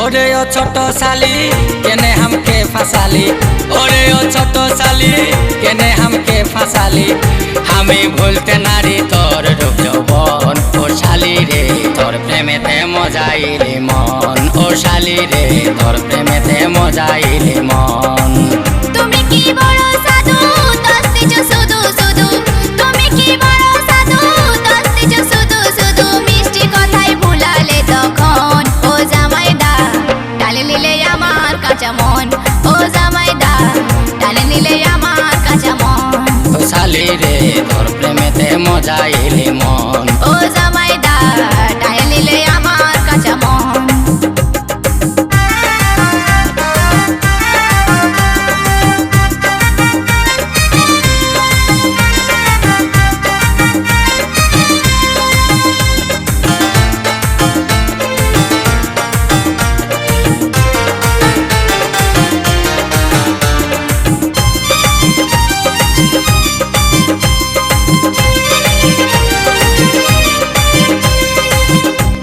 ओरे ओ छोटो साली केने हमके फसाली, ओरे ओ छोटो साली केने हमके फसाली। हमें भूलते नारी तोर रूप যৌবন ओ शाली रे तोर प्रेमेते मजाइले मन, ओ शाली रे तोर प्रेमेते मजाइले मन। তুমি কি বড় সাধু দস্তিজ শুধু শুধু, তুমি কি বড় সাধু দস্তিজ শুধু শুধু, মিষ্টি কথাই ভুলালে তখন ও জামাইদা টালে নিলে আমার কাঁচা মন, ও জামাইদা টালে নিলে আমার কাঁচা মন। ओ शाली रे तोर प्रेमेते मजाइले मन, ও জামাইদা টালে নিলে আমার কাঁচা মন।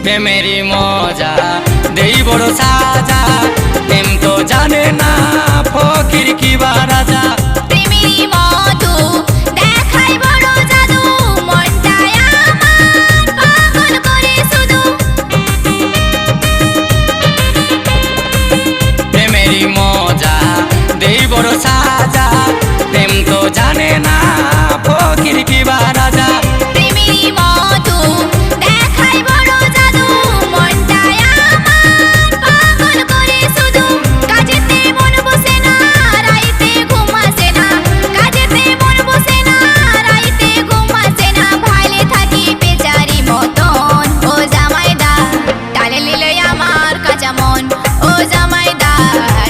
प्रेमेरी मजा देई बड़ो साजा, प्रेम तो जाने ना फकिर की राजा। প্রেমেরই মধু দেখাই বড় জাদু, মনটাই আমার পাগল করে শুধু। प्रेमेरी मजा देई बड़ो साजा, प्रेम तो जाने ना फकिर की राजा। প্রেমেরই মধু দেখাই বড় জাদু, মনটাই আমার পাগল করে শুধু। কাজেতে মন বসে না, রাইতে ঘুম আসে না, কাজেতে মন বসে না, রাইতে ঘুম আসে না, ভাইলে থাকি বেচারি মতন। ও জামাইদা টালে নিলে আমার কাঁচা মন, ও জামাইদা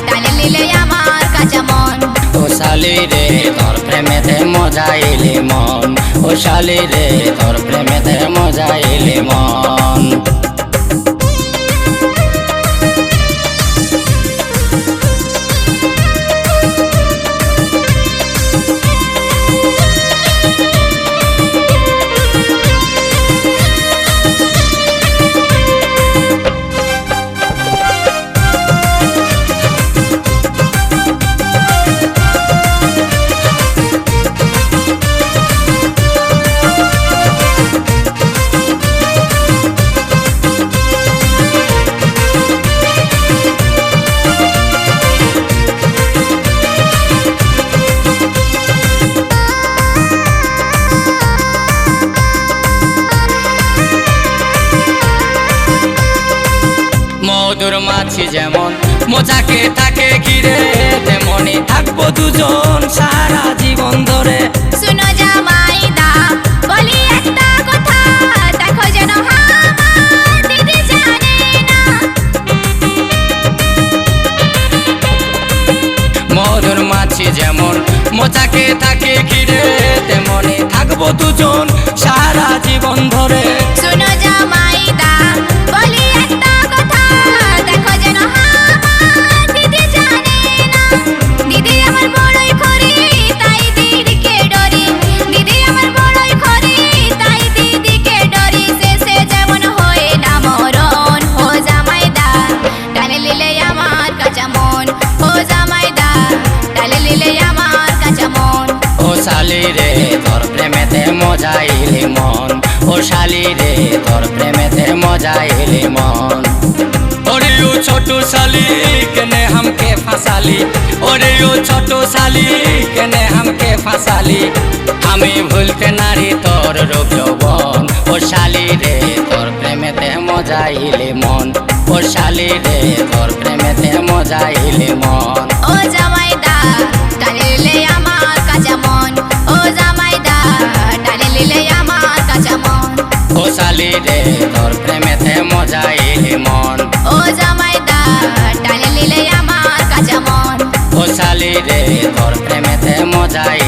টালে নিলে আমার কাঁচা মন। ओ शाली रे तोर प्रेमेते मजाइले मन, ओ शाली रे तोर प्रेमेते मजाइले मन। মধুর মাছি যেমন মজাকে থাকে ঘিরে, তেমনি থাকবো দুজন সারা জীবন ধরে। শুনো জামাইদা বলি একটা কথা, দেখো যেন আমার দিদি জানে না। মধুর মাছি যেমন মজাকে থাকে ঘিরে, তেমনি থাকবো দুজন সারা জীবন ধরে। শুনো জামাইদা বলি একটা কথা, দেখো যেন আমার দিদি জানে না। দিদি আমার বড়ই খরি তাই দিদিকে ডরি, দিদি আমার বড়ই খরি তাই দিদিকে ডরি, শেষে যেমন হয় না মরণ। ও জামাইদা টালে নিলে আমার কাঁচা মন, ও জামাইদা টালে নিলে আমার কাঁচা মন। ও শালি রে তোর প্রেমেতে মজাইলে মন, ও শালি রে তোর প্রেমেতে মজাইলে মন। ओरे ओ छोटो साली केने हमके फसाली, ओरे ओ छोटो साली केने हमके फसाली। हमें भूलते नारी तोर रूप যৌবন, ओ शाली रे तोर प्रेमेते मजाइले मन, ओ शाली रे तोर प्रेमेते मजाइले मन। ও জামাইদা টালে নিলে আমার কাঁচা মন, ও জামাইদা টালে নিলে আমার কাঁচা মন। ओ शाली रे तोर प्रेमेते मजाइले मन, ও জামাইদা টালে নিলে আমার কাঁচা মন। ओ शाली रे तोर प्रेमेते मजाइले